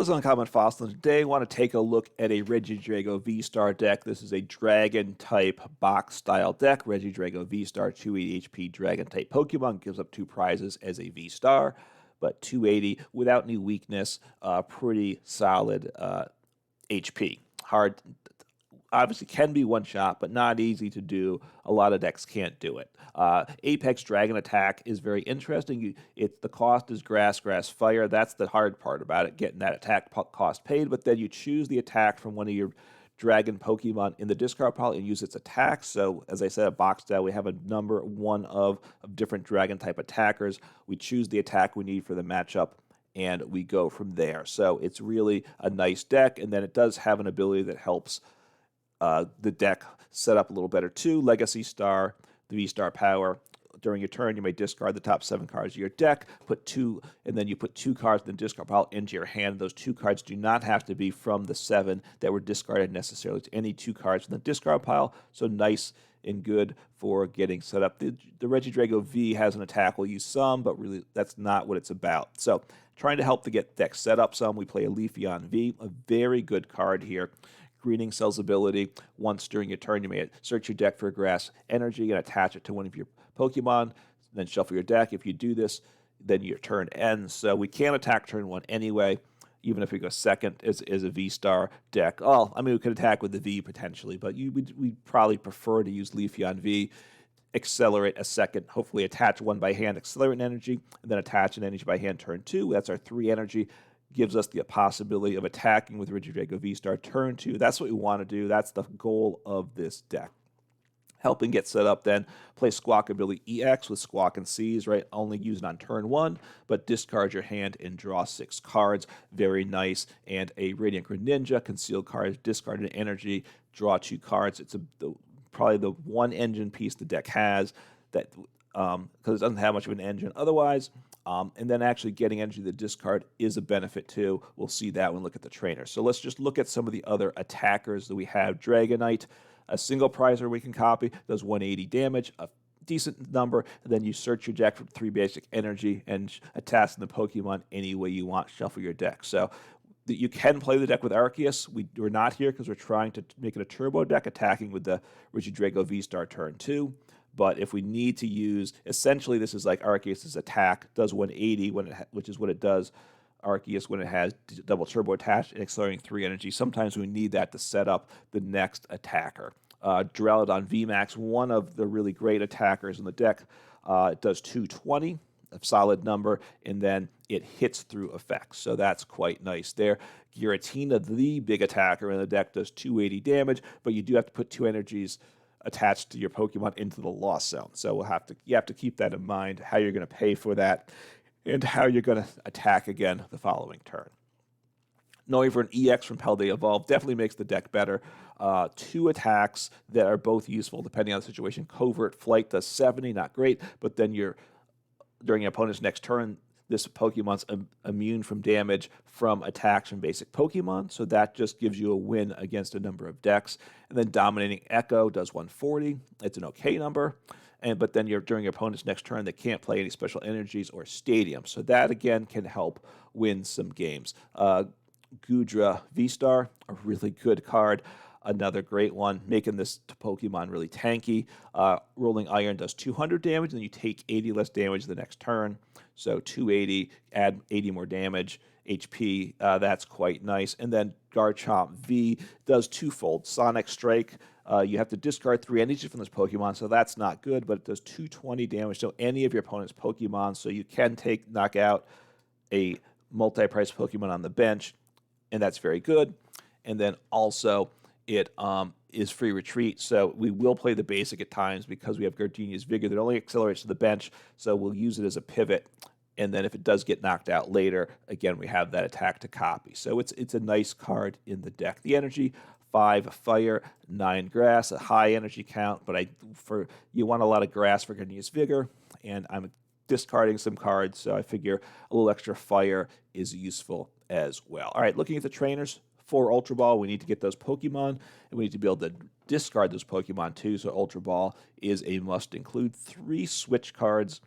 is Uncommon Fossil, and today I want to take a look at a Regidrago V-Star deck. This is a Dragon-type box-style deck. Regidrago V-Star, 280 HP Dragon-type Pokemon, gives up 2 prizes as a V-Star, but 280 without any weakness, pretty solid HP. Hard, obviously can be one shot, but not easy to do. A lot of decks can't do it. Apex Dragon Attack is very interesting. The cost is grass, fire. That's the hard part about it, getting that attack cost paid. But then you choose the attack from one of your Dragon Pokemon in the discard pile and use its attack. So, as I said, a box style, we have a number one of different Dragon type attackers. We choose the attack we need for the matchup, and we go from there. So it's really a nice deck, and then it does have an ability that helps the deck set up a little better too. Legacy Star, the V-Star power. During your turn, you may discard the top 7 cards of your deck, and then you put 2 cards in the discard pile into your hand. Those 2 cards do not have to be from the 7 that were discarded necessarily. It's any 2 cards in the discard pile, so nice and good for getting set up. The Regidrago V has an attack. We'll use some, but really that's not what it's about. So trying to help to get decks set up some, we play a Leafeon V, a very good card here. Greening Cell's ability. Once during your turn, you may search your deck for a grass energy and attach it to one of your Pokemon, then shuffle your deck. If you do this, then your turn ends. So we can't attack turn 1 anyway, even if we go second as a V-Star deck. Oh, I mean, we could attack with the V potentially, but we'd probably prefer to use Leafeon V, accelerate a second, hopefully attach one by hand, accelerate an energy, and then attach an energy by hand turn 2. That's our 3 energy. Gives us the possibility of attacking with Regidrago V-Star turn 2. That's what we want to do. That's the goal of this deck. Helping get set up then, play Squawkabilly EX with Squawk and Seize, right? Only use it on turn 1, but discard your hand and draw 6 cards. Very nice. And a Radiant Greninja, concealed cards, discard an energy, draw 2 cards. It's probably the one engine piece the deck has that because it doesn't have much of an engine otherwise. And then actually getting energy to the discard is a benefit too. We'll see that when we look at the trainer. So let's just look at some of the other attackers that we have. Dragonite, a single prizer we can copy, does 180 damage, a decent number. And then you search your deck for 3 basic energy and attach the Pokemon any way you want. Shuffle your deck. So you can play the deck with Arceus. We're not here because we're trying to make it a turbo deck, attacking with the Regidrago V-Star turn 2. But if we need to use, essentially this is like Arceus' attack, does 180, which is what it does, Arceus, when it has double turbo attached and accelerating 3 energy. Sometimes we need that to set up the next attacker. Duraludon VMAX, one of the really great attackers in the deck. It does 220, a solid number, and then it hits through effects. So that's quite nice there. Giratina, the big attacker in the deck, does 280 damage, but you do have to put 2 energies attached to your Pokemon into the Lost Zone. So you have to keep that in mind, how you're going to pay for that and how you're going to attack again the following turn. Noivern EX from Paldea Evolve definitely makes the deck better. 2 attacks that are both useful depending on the situation. Covert Flight does 70, not great, but then during your opponent's next turn, this Pokemon's immune from damage from attacks from basic Pokemon, so that just gives you a win against a number of decks. And then Dominating Echo does 140. It's an okay number. But then during your opponent's next turn, they can't play any special energies or Stadium. So that, again, can help win some games. Goodra V-Star, a really good card. Another great one, making this Pokemon really tanky. Rolling Iron does 200 damage, and you take 80 less damage the next turn. So 280, add 80 more damage, HP, that's quite nice. And then Garchomp V does twofold. Sonic Strike, you have to discard 3 energies from this Pokemon, so that's not good, but it does 220 damage to any of your opponent's Pokemon, so you can knock out a multi-price Pokemon on the bench, and that's very good. And then also, it is free retreat, so we will play the basic at times because we have Gardenia's Vigor that only accelerates to the bench, so we'll use it as a pivot. And then if it does get knocked out later, again, we have that attack to copy. So it's a nice card in the deck. The energy, 5 fire, 9 grass, a high energy count, but you want a lot of grass for Gardenia's Vigor, and I'm discarding some cards, so I figure a little extra fire is useful as well. All right, looking at the trainers. For Ultra Ball, we need to get those Pokemon, and we need to be able to discard those Pokemon too, so Ultra Ball is a must include. 3 Switch cards.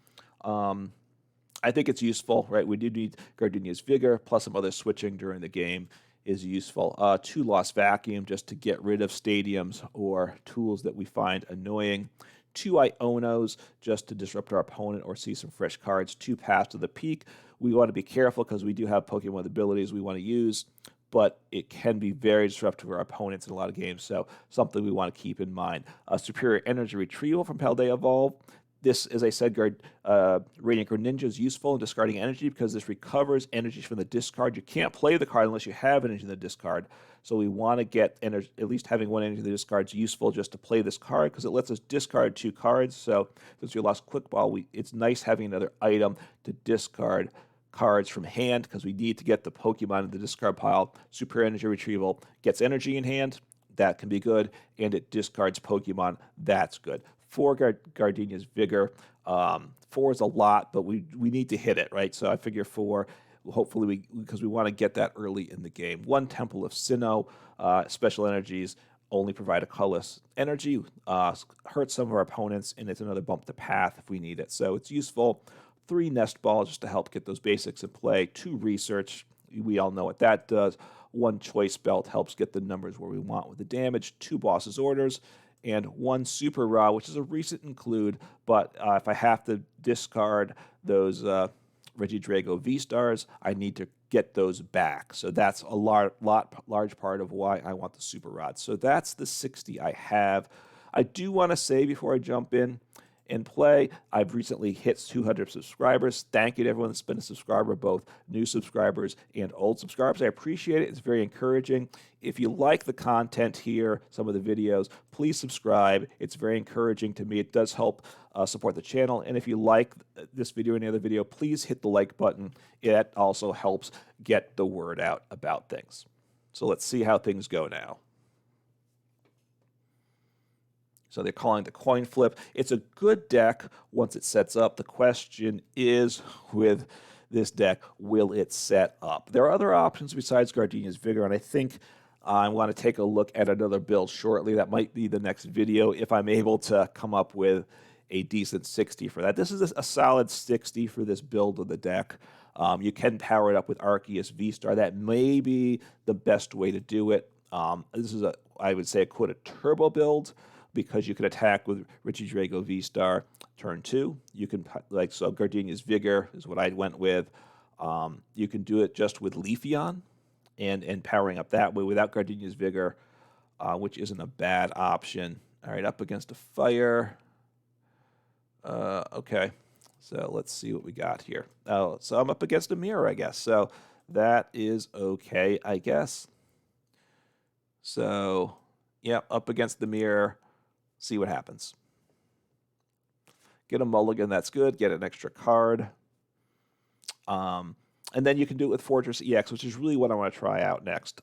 I think it's useful, right? We do need Gardenia's Vigor, plus some other switching during the game is useful. 2 Lost Vacuum just to get rid of stadiums or tools that we find annoying. 2 Ionos just to disrupt our opponent or see some fresh cards. 2 Pass to the Peak. We want to be careful because we do have Pokemon with abilities we want to use, but it can be very disruptive to our opponents in a lot of games, so something we want to keep in mind. Superior Energy Retrieval from Paldea Evolve. This, as I said, Radiant Greninja is useful in discarding energy because this recovers energy from the discard. You can't play the card unless you have energy in the discard. So we want to get energy, at least having 1 energy in the discard is useful just to play this card because it lets us discard 2 cards. So since we lost Quick Ball, it's nice having another item to discard cards from hand because we need to get the Pokemon in the discard pile. Superior Energy Retrieval gets energy in hand. That can be good. And it discards Pokemon. That's good. 4 Gardenia's Vigor. 4 is a lot, but we need to hit it, right? So I figure 4, hopefully, because we want to get that early in the game. 1 Temple of Sinnoh. Special energies only provide a colorless energy, hurt some of our opponents, and it's another bump to path if we need it. So it's useful. 3 Nest Balls just to help get those basics in play. 2 Research. We all know what that does. 1 Choice Belt helps get the numbers where we want with the damage. 2 Boss's Orders. And 1 Super Raw, which is a recent include, but if I have to discard those Regidrago V-Stars, I need to get those back. So that's a large part of why I want the Super Rod. So that's the 60 I have. I do want to say before I jump in and play, I've recently hit 200 subscribers. Thank you to everyone that's been a subscriber, both new subscribers and old subscribers. I appreciate it. It's very encouraging. If you like the content here, some of the videos, please subscribe. It's very encouraging to me. It does help support the channel. And if you like this video or any other video, please hit the like button. It also helps get the word out about things. So let's see how things go now. So they're calling the coin flip. It's a good deck once it sets up. The question is, with this deck, will it set up? There are other options besides Gardenia's Vigor, and I think I want to take a look at another build shortly. That might be the next video if I'm able to come up with a decent 60 for that. This is a solid 60 for this build of the deck. You can power it up with Arceus V-Star. That may be the best way to do it. This is, I would say, a turbo build, because you can attack with Regidrago V-Star turn 2. You can, so Gardenia's Vigor is what I went with. You can do it just with Leafeon and powering up that way without Gardenia's Vigor, which isn't a bad option. All right, up against a fire. Okay, so let's see what we got here. Oh, so I'm up against a mirror, I guess. So that is okay, I guess. So, yeah, up against the mirror. See what happens. Get a mulligan, that's good. Get an extra card. And then you can do it with Fortress EX, which is really what I want to try out next.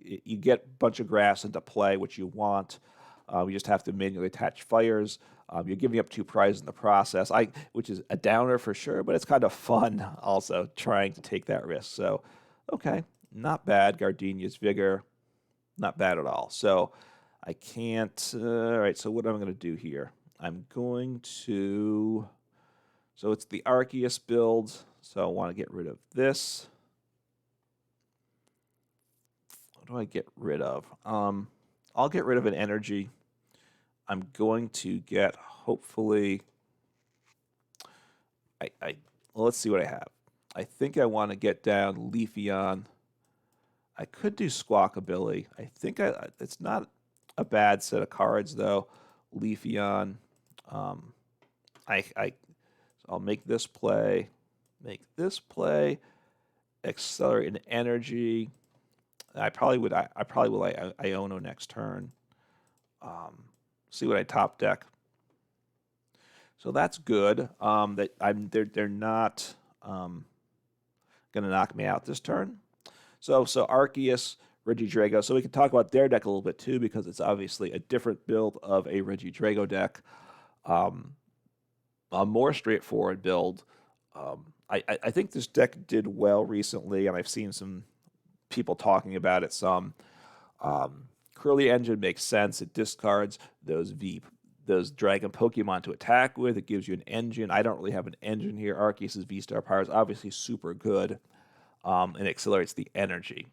You get a bunch of grass into play, which you want. You just have to manually attach fires. You're giving up 2 prizes in the process, which is a downer for sure, but it's kind of fun also trying to take that risk. So, okay, not bad. Gardenia's Vigor, not bad at all. So I can't, all right, so what am I going to do here? I'm going to, so it's the Arceus build, so I want to get rid of this. What do I get rid of? I'll get rid of an energy. I'm going to get, hopefully, well, let's see what I have. I think I want to get down Leafeon. I could do Squawkabilly. I think it's not a bad set of cards, though. Leafeon. So I'll make this play. Accelerate an energy. I probably will Iono next turn. See what I top deck. So that's good. They're not going to knock me out this turn. So Arceus, Regidrago. So we can talk about their deck a little bit too, because it's obviously a different build of a Regidrago deck. A more straightforward build. I think this deck did well recently, and I've seen some people talking about it some. Curly Engine makes sense. It discards those those dragon Pokemon to attack with. It gives you an engine. I don't really have an engine here. Arceus's V-Star power is obviously super good, and accelerates the energy.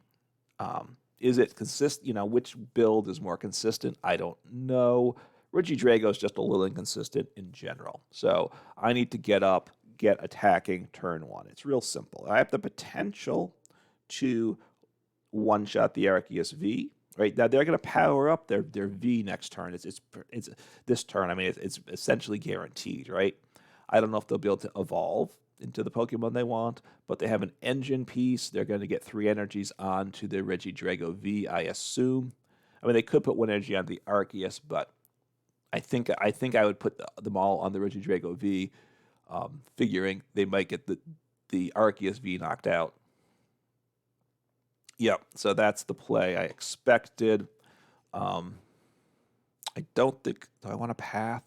Is it consistent? You know, which build is more consistent? I don't know. Regidrago is just a little inconsistent in general. So I need to get up, get attacking turn 1. It's real simple. I have the potential to one-shot the Arceus V. Right now, they're going to power up their V next turn. It's this turn. I mean, it's essentially guaranteed, right? I don't know if they'll be able to evolve into the Pokemon they want, but they have an engine piece. They're going to get 3 energies onto the Regidrago V, I assume. I mean, they could put 1 energy on the Arceus, but I think I would put them all on the Regidrago V, figuring they might get the Arceus V knocked out. Yep, so that's the play I expected. I don't think... Do I want a path?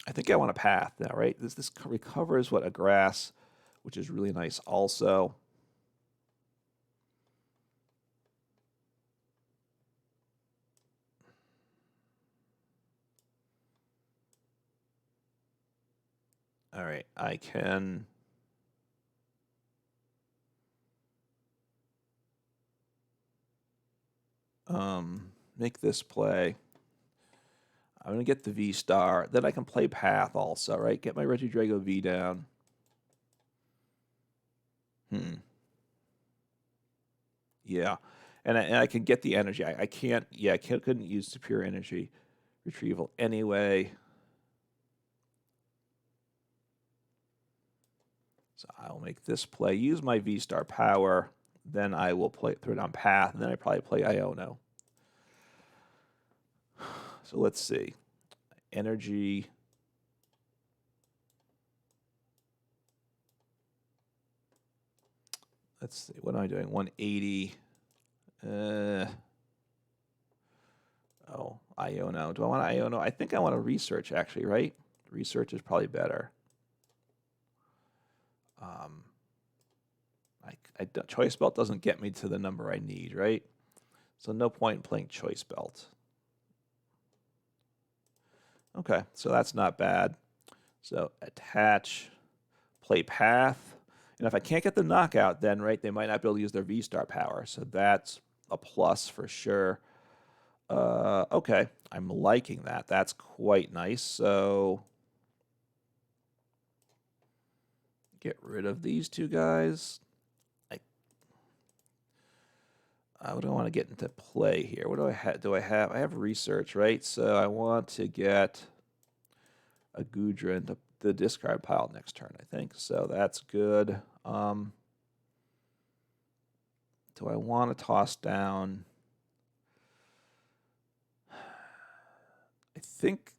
I think I want a path now, right? This recovers what a grass, which is really nice also. All right, I can... make this play. I'm going to get the V-Star. Then I can play Path also, right? Get my Regidrago V down. Yeah. And I can get the energy. I can't... Yeah, couldn't use Superior Energy Retrieval anyway. So I'll make this play. Use my V-Star power. Then I will put it on Path. And then I probably play Iono. So let's see. Energy. Let's see. What am I doing? 180. Oh, Iono. Do I want Iono? I think I want to research, actually, right? Research is probably better. Choice Belt doesn't get me to the number I need, right? So no point in playing Choice Belt. Okay, so that's not bad. So attach, play Path. And if I can't get the knockout, then, right, they might not be able to use their V-Star power. So that's a plus for sure. Okay, I'm liking that. That's quite nice. So get rid of these 2 guys. What do I want to get into play here? What do I have? I have research, right? So I want to get a Goodra into the discard pile next turn, I think. So that's good. Do I want to toss down? I think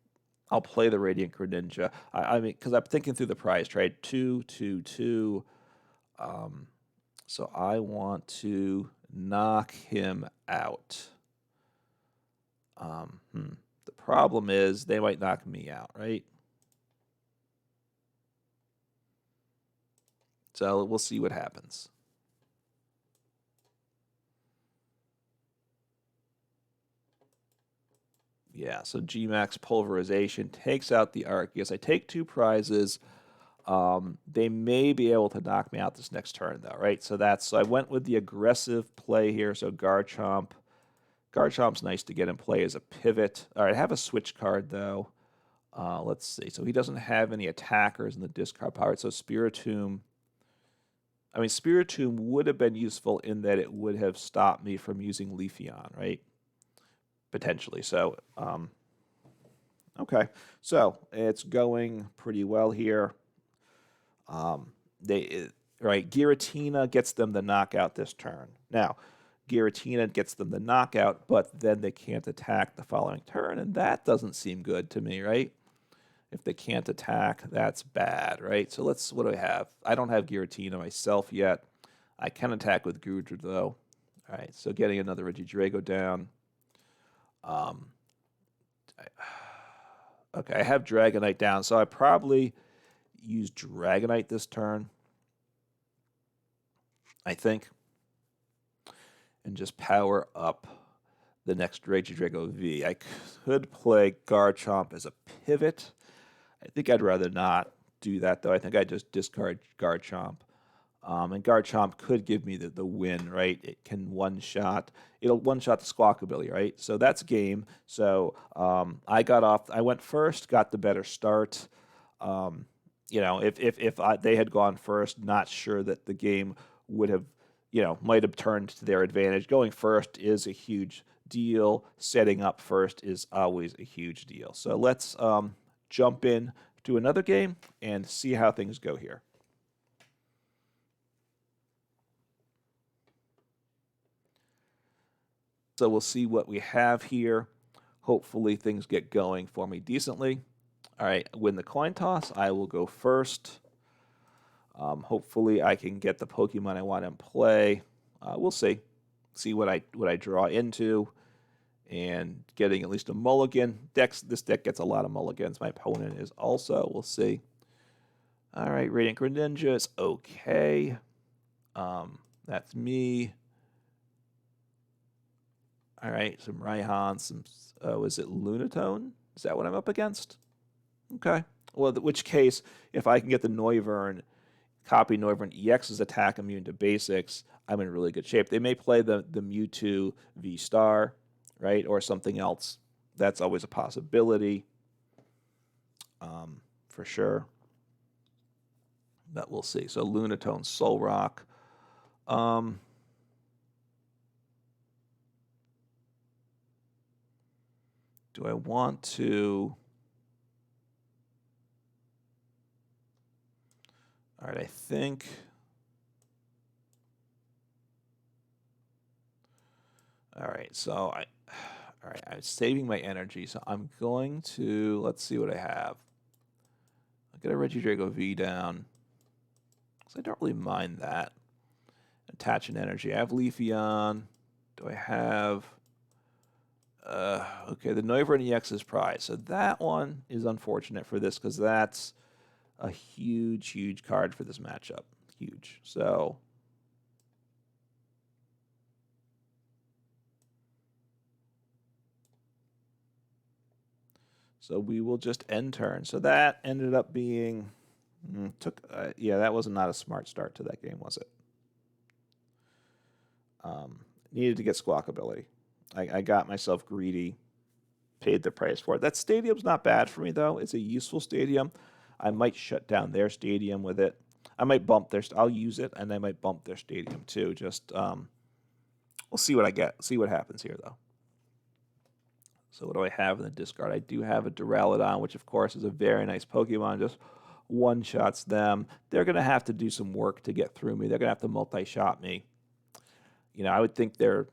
I'll play the Radiant Greninja. I mean, because I'm thinking through the price, right? 2, 2, 2. So I want to knock him out. The problem is they might knock me out, right? So we'll see what happens. Yeah, so Gmax Pulverization takes out the Arceus. I take 2 prizes. They may be able to knock me out this next turn, though, right? So I went with the aggressive play here. So Garchomp. Garchomp's nice to get in play as a pivot. All right, I have a switch card, though. Let's see. So he doesn't have any attackers in the discard pile. So Spiritomb. I mean, Spiritomb would have been useful in that it would have stopped me from using Leafeon, right? Potentially. So, okay. So it's going pretty well here. Giratina gets them the knockout this turn. Now, Giratina gets them the knockout, but then they can't attack the following turn, and that doesn't seem good to me, right? If they can't attack, that's bad, right? So what do I have? I don't have Giratina myself yet. I can attack with Goodra, though. All right, so getting another Regidrago down. Okay, I have Dragonite down, so I probably use Dragonite this turn, I think, and just power up the next Regidrago V. I could play Garchomp as a pivot. I think I'd rather not do that, though. I think I'd just discard Garchomp. And Garchomp could give me the win, right? It can one-shot. It'll one-shot the Squawkabilly, right? So that's game. So I went first, got the better start. If they had gone first, not sure that the game would have, might have turned to their advantage. Going first is a huge deal. Setting up first is always a huge deal. So let's jump in to another game and see how things go here. So we'll see what we have here. Hopefully things get going for me decently. All right, win the coin toss. I will go first. Hopefully I can get the Pokemon I want in play. We'll see. See what I draw into. And getting at least a mulligan. This deck gets a lot of mulligans. My opponent is also. We'll see. All right, Radiant Greninja is okay. That's me. All right, some Raihan, some, is it Lunatone? Is that what I'm up against? Okay. Well, in which case, if I can get the Noivern, copy Noivern EX's attack immune to basics, I'm in really good shape. They may play the Mewtwo V-Star, right, or something else. That's always a possibility, for sure. But we'll see. So Lunatone, Solrock. Do I want to... All right, I think... All right, so I'm saving my energy, so I'm going to... Let's see what I have. I'll get a Regidrago V down, because I don't really mind that. Attach an energy. I have Leafeon. Do I have... okay, the Noivern EX is prized. So that one is unfortunate for this because that's a huge, huge card for this matchup. Huge. So we will just end turn. So that ended up being that was not a smart start to that game, was it? Needed to get Squawkabilly. I got myself greedy, paid the price for it. That stadium's not bad for me, though. It's a useful stadium. I might shut down their stadium with it. I might bump their... I'll use it, and I might bump their stadium, too. Just, we'll see what I get. See what happens here, though. So what do I have in the discard? I do have a Duraludon, which, of course, is a very nice Pokemon. Just one-shots them. They're going to have to do some work to get through me. They're going to have to multi-shot me. I would think they're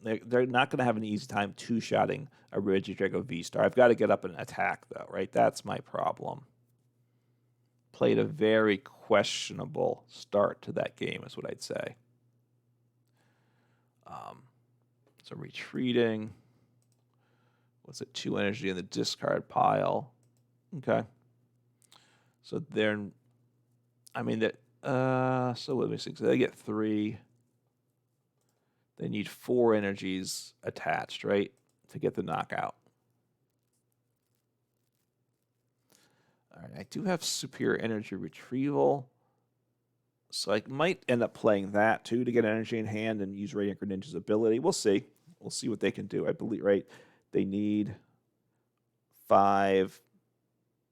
not going to have an easy time two-shotting a Regidrago V-Star. I've got to get up and attack, though, right? That's my problem. Played a very questionable start to that game, is what I'd say. So retreating. What's it? 2 energy in the discard pile. Okay. So they're... I mean, so let me see. So they get 3... They need 4 energies attached, right, to get the knockout. All right, I do have superior energy retrieval, so I might end up playing that too to get energy in hand and use Radiant Greninja's ability. We'll see. We'll see what they can do. I believe, right, they need 5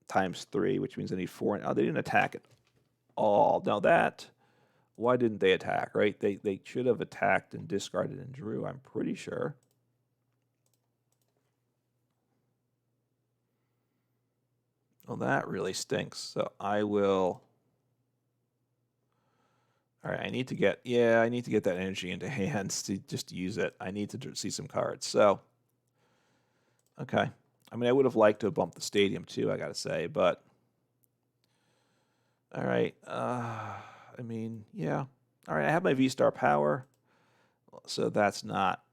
times 3, which means they need 4. Oh, they didn't attack at all. Now that... Why didn't they attack, right? They should have attacked and discarded and drew, I'm pretty sure. Well, that really stinks. So I will... All right, I need to get that energy into hands to just use it. I need to see some cards. So, okay. I mean, I would have liked to have bumped the stadium too, I got to say, but... All right. I mean, yeah. All right, I have my V-Star power, so that's not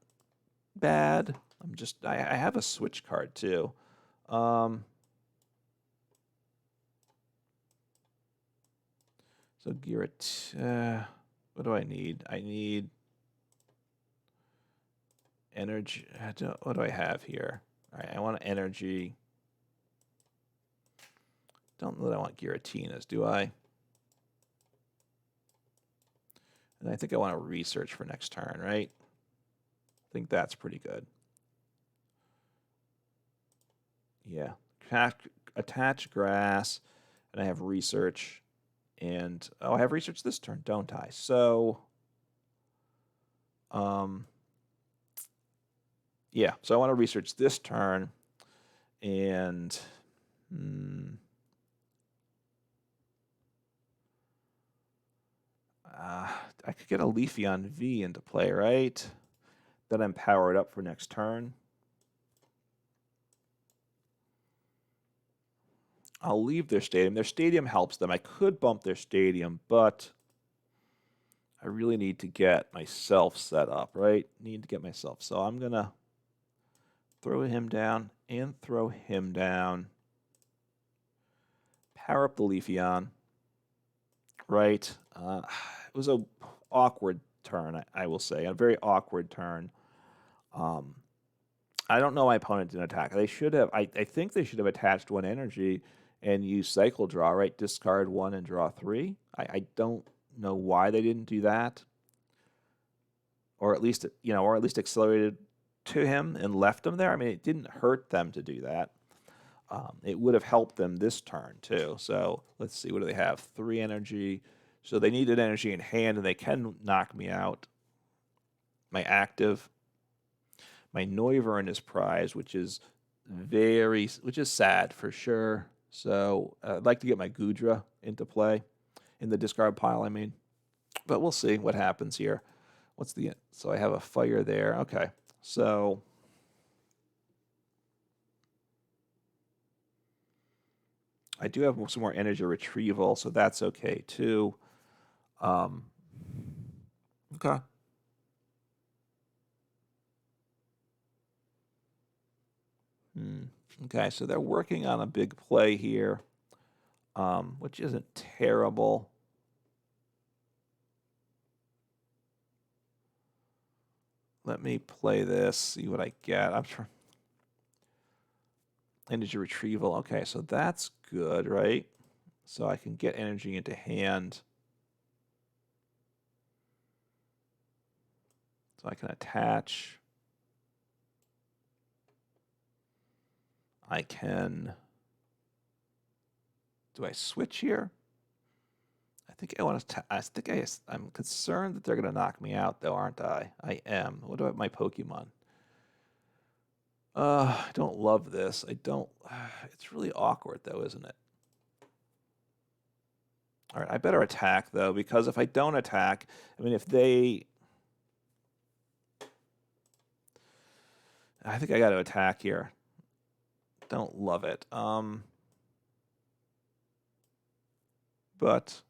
bad. I have a switch card too. So what do I need? I need energy. What do I have here? All right, I want energy. Don't know that I want Giratinas, do I? And I think I want to research for next turn, right? I think that's pretty good. Yeah. Attach grass, and I have research. And, oh, I have research this turn, don't I? So, yeah. So I want to research this turn. And, I could get a Leafeon V into play, right? Then I'm powered up for next turn. I'll leave their stadium. Their stadium helps them. I could bump their stadium, but I really need to get myself set up, right? Need to get myself. So I'm going to throw him down and throw him down. Power up the Leafeon, right? It was a awkward turn, I will say. A very awkward turn. I don't know my opponent didn't attack. They should have. I think they should have attached one energy and used cycle draw, right? Discard one and draw three. I don't know why they didn't do that, or at least accelerated to him and left him there. I mean, it didn't hurt them to do that. It would have helped them this turn too. So let's see, what do they have? 3 energy. So they needed energy in hand, and they can knock me out. My active. My Noivern is prized, which is sad for sure. So I'd like to get my Goodra into play in the discard pile, I mean. But we'll see what happens here. So I have a fire there. Okay. So I do have some more energy retrieval, so that's okay too. Okay. Okay, so they're working on a big play here, which isn't terrible. Let me play this, see what I get. I'm trying. Energy retrieval. Okay, so that's good, right? So I can get energy into hand. So I can attach. I can. Do I switch here? I think I want to. I'm concerned that they're going to knock me out, though, aren't I? I am. What about my Pokemon? I don't love this. I don't. It's really awkward, though, isn't it? All right, I better attack, though, because if I don't attack, I mean, if they. I think I got to attack here. Don't love it. But.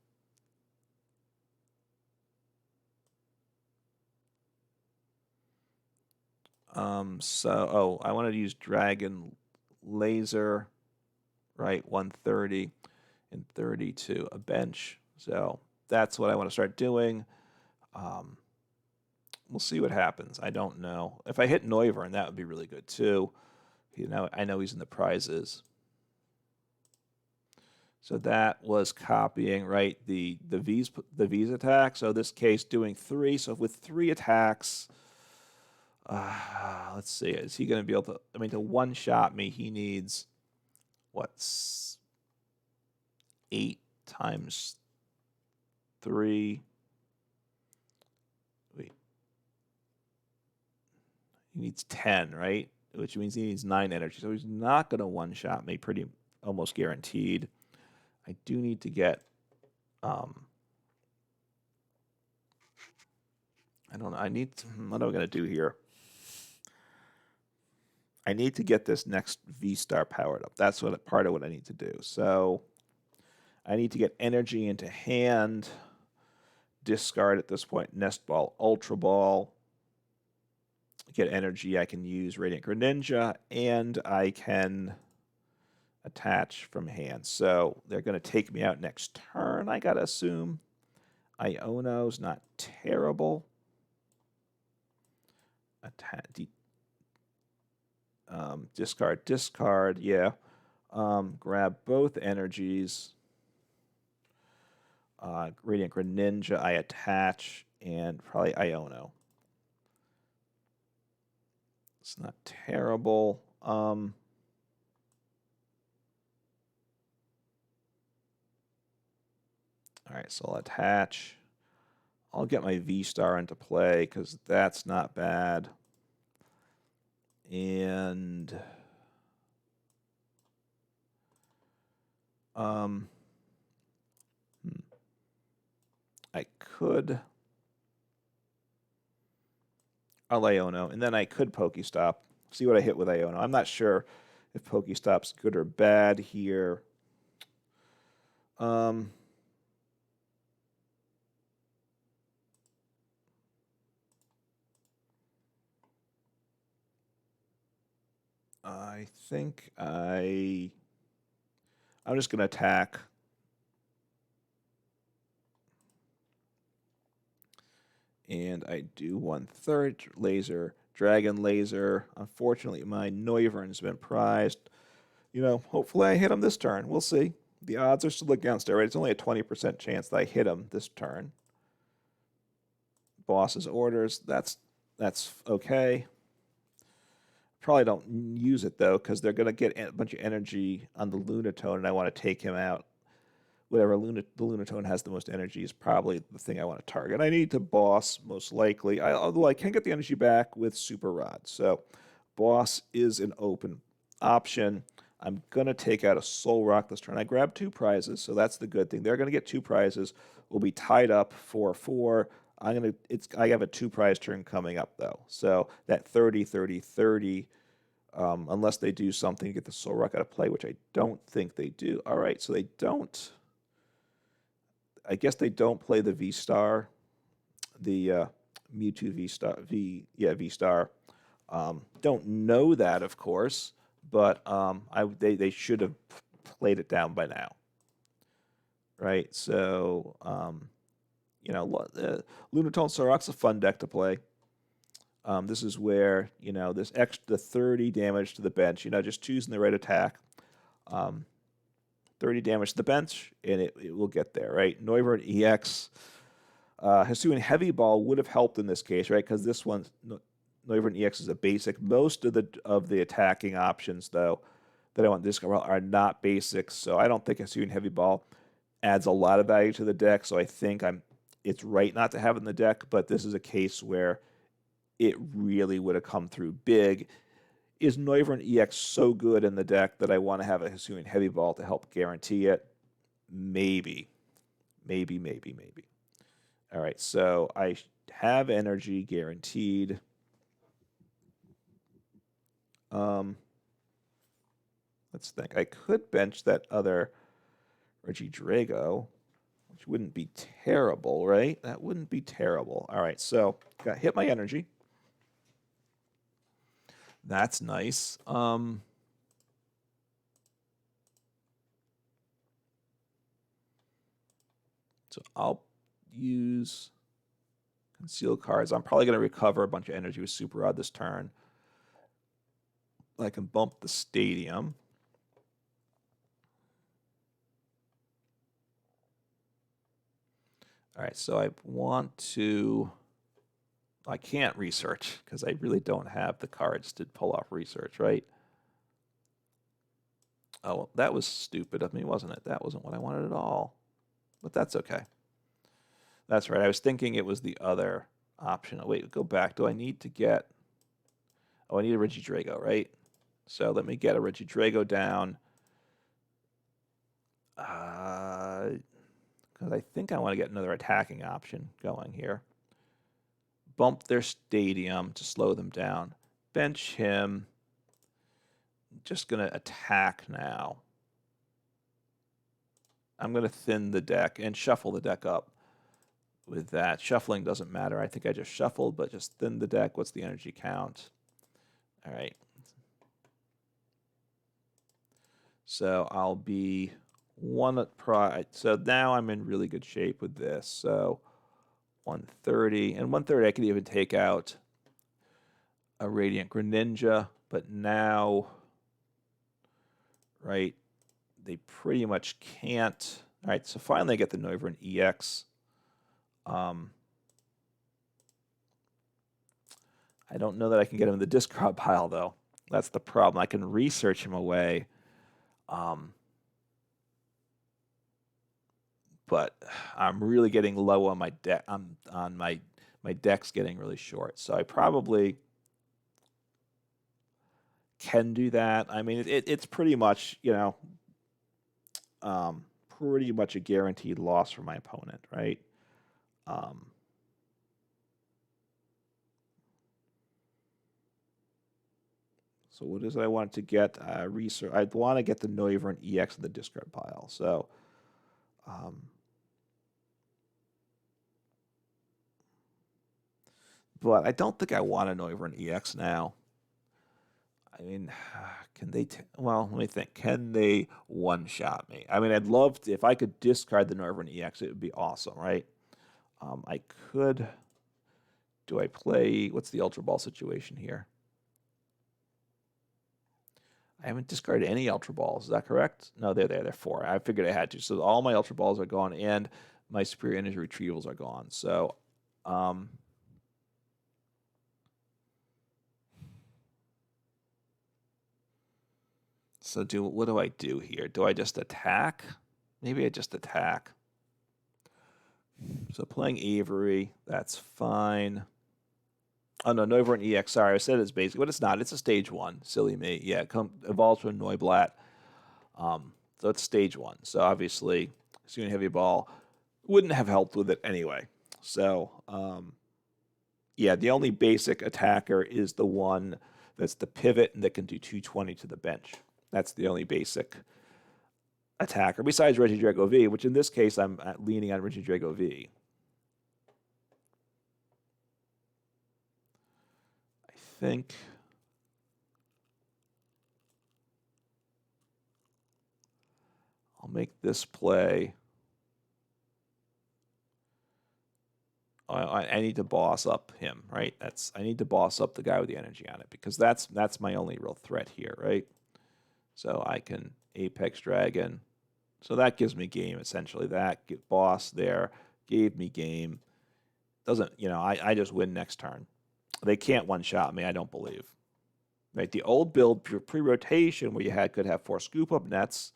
I wanted to use Dragon Laser, right? 130 and 32, a bench. So that's what I want to start doing. We'll see what happens. I don't know. If I hit Noivern, that would be really good too. I know he's in the prizes. So that was copying, right, the V's attack. So this case doing 3. So with 3 attacks. Let's see. Is he going to be able to? I mean, to one-shot me, he needs what? 8 times 3. Wait. He needs 10, right? Which means he needs 9 energy. So he's not going to one-shot me, almost guaranteed. I do need to get. I don't know. What am I going to do here? I need to get this next V-Star powered up. That's part of what I need to do. So I need to get energy into hand. Discard at this point. Nest Ball, Ultra Ball. Get energy. I can use Radiant Greninja, and I can attach from hand. So they're going to take me out next turn, I got to assume. Iono's not terrible. Discard, discard, yeah. Grab both energies. Radiant Greninja, I attach, and probably Iono. It's not terrible. All right, so I'll attach. I'll get my V-Star into play because that's not bad. And I could Iono, and then I could Pokestop. See what I hit with Iono. I'm not sure if Pokestop's good or bad here. I think I'm just going to attack. And I do 1/3 laser, dragon laser. Unfortunately, my Noivern's been prized. You know, hopefully I hit him this turn. We'll see. The odds are still against it, right? It's only a 20% chance that I hit him this turn. Boss's orders, that's okay. Probably don't use it, though, because they're going to get a bunch of energy on the Lunatone, and I want to take him out. Whatever the Lunatone has the most energy is probably the thing I want to target. I need to boss, most likely, although I can get the energy back with Super Rod. So boss is an open option. I'm going to take out a Soul Rock this turn. I grabbed 2 prizes, so that's the good thing. They're going to get 2 prizes. We'll be tied up 4-4. I have a 2-prize turn coming up, though. So that 30-30-30, unless they do something to get the Soul Rock out of play, which I don't think they do. All right, so they don't. I guess they don't play the V-Star, the Mewtwo V-Star. Don't know that, of course, but they should have played it down by now, right? So, Lunatone Sorok's a fun deck to play. This is where, this extra 30 damage to the bench, just choosing the right attack. 30 damage to the bench, and it will get there, right? Noivern EX. Hisuian Heavy Ball would have helped in this case, right? Because this one, Noivern EX is a basic. Most of the attacking options, though, that I want this are not basics, so I don't think Hisuian Heavy Ball adds a lot of value to the deck, so I think it's right not to have it in the deck, but this is a case where it really would have come through big. Is Noivern EX so good in the deck that I want to have a Hisuian Heavy Ball to help guarantee it? Maybe. All right, so I have energy guaranteed. Let's think. I could bench that other Regidrago, which wouldn't be terrible, right? That wouldn't be terrible. All right, so got hit my energy. That's nice. So I'll use conceal cards. I'm probably going to recover a bunch of energy with Super Rod this turn. I can bump the stadium. All right, so I want to... I can't research because I really don't have the cards to pull off research, right? Oh, well, that was stupid of me, wasn't it? That wasn't what I wanted at all. But that's okay. That's right. I was thinking it was the other option. Oh, wait, go back. Do I need to get... Oh, I need a Regidrago, right? So let me get a Regidrago down. Because I think I want to get another attacking option going here. Bump their stadium to slow them down. Bench him. Just going to attack now. I'm going to thin the deck and shuffle the deck up with that. Shuffling doesn't matter. I think I just shuffled, but just thin the deck. What's the energy count? All right. So I'll be one at pride. So now I'm in really good shape with this. So 130. And 130 I could even take out a Radiant Greninja But now, right, they pretty much can't. All right, so finally I get the Noivern EX. I don't know that I can get him in the discard pile, though. That's the problem. I can research him away. But I'm really getting low on my deck. On my deck's getting really short. So I probably can do that. I mean, it's pretty much, you know, pretty much a guaranteed loss for my opponent, right? So what is it I want to get? Research. I want to get the Noivern EX in the discard pile. So, but I don't think I want a Noivern EX now. I mean, can they? Well, let me think. Can they one-shot me? I mean, I'd love to, if I could discard the Noivern EX. It would be awesome, right? I could. Do I play? What's the Ultra Ball situation here? I haven't discarded any Ultra Balls. Is that correct? No, they're there. They're 4. I figured I had to. So all my Ultra Balls are gone, and my Superior Energy Retrievals are gone. So, what do I do here? Do I just attack? Maybe I just attack. So playing Avery, that's fine. Oh, no, Noivern EX. Sorry, I said it's basic, but it's not. It's a stage 1. Silly me. Yeah, it evolves from Noiblat. So it's stage 1. So obviously, Hisuian Heavy Ball wouldn't have helped with it anyway. So, yeah, the only basic attacker is the one that's the pivot and that can do 220 to the bench. That's the only basic attacker, besides Regidrago V, which in this case I'm leaning on Regidrago V. I think I'll make this play. I need to boss up him, right? I need to boss up the guy with the energy on it, because that's my only real threat here, right? So I can Apex Dragon. So that gives me game, essentially. That boss there gave me game. Doesn't, you know, I just win next turn. They can't one-shot me, I don't believe. Right? The old build, pre-rotation, where you could have 4 scoop-up nets,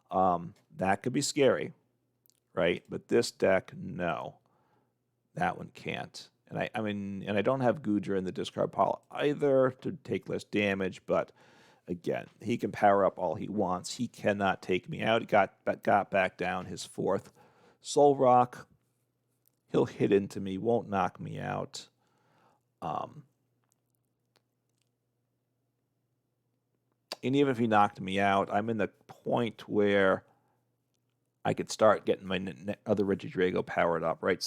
that could be scary, right? But this deck, no. That one can't. And I don't have Goodra in the discard pile either to take less damage, but again, he can power up all he wants. He cannot take me out. He got back down his 4th Soul Rock. He'll hit into me, won't knock me out. And even if he knocked me out, I'm in the point where I could start getting my other Regidrago powered up, right?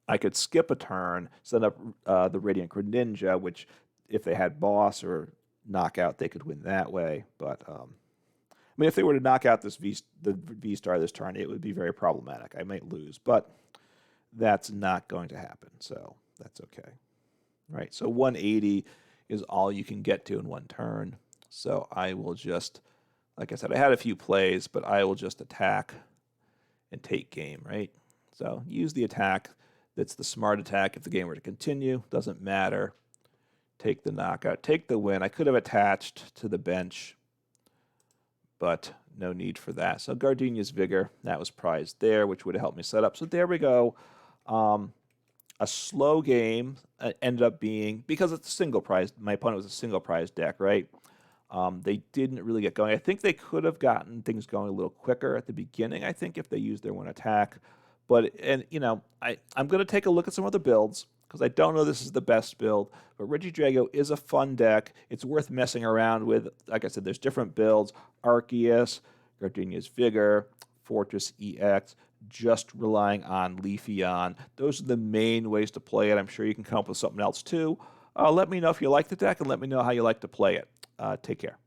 I could skip a turn, send up the Radiant Greninja, which if they had boss or knockout, they could win that way. But I mean, if they were to knock out the V-Star this turn, it would be very problematic. I might lose, but that's not going to happen, so that's okay. Right, so 180 is all you can get to in one turn. So I will just, like I said, I had a few plays, but I will just attack and take game, right? So use the attack. That's the smart attack if the game were to continue. Doesn't matter. Take the knockout. Take the win. I could have attached to the bench, but no need for that. So Gardenia's Vigor, that was prized there, which would have helped me set up. So there we go. A slow game ended up being, because it's a single prize, my opponent was a single prize deck, right? They didn't really get going. I think they could have gotten things going a little quicker at the beginning, I think, if they used their one attack. But, you know, I'm going to take a look at some other builds, because I don't know this is the best build. But Regidrago is a fun deck. It's worth messing around with. Like I said, there's different builds. Arceus, Gardenia's Vigor, Fortress EX, just relying on Leafeon. Those are the main ways to play it. I'm sure you can come up with something else too. Let me know if you like the deck, and let me know how you like to play it. Take care.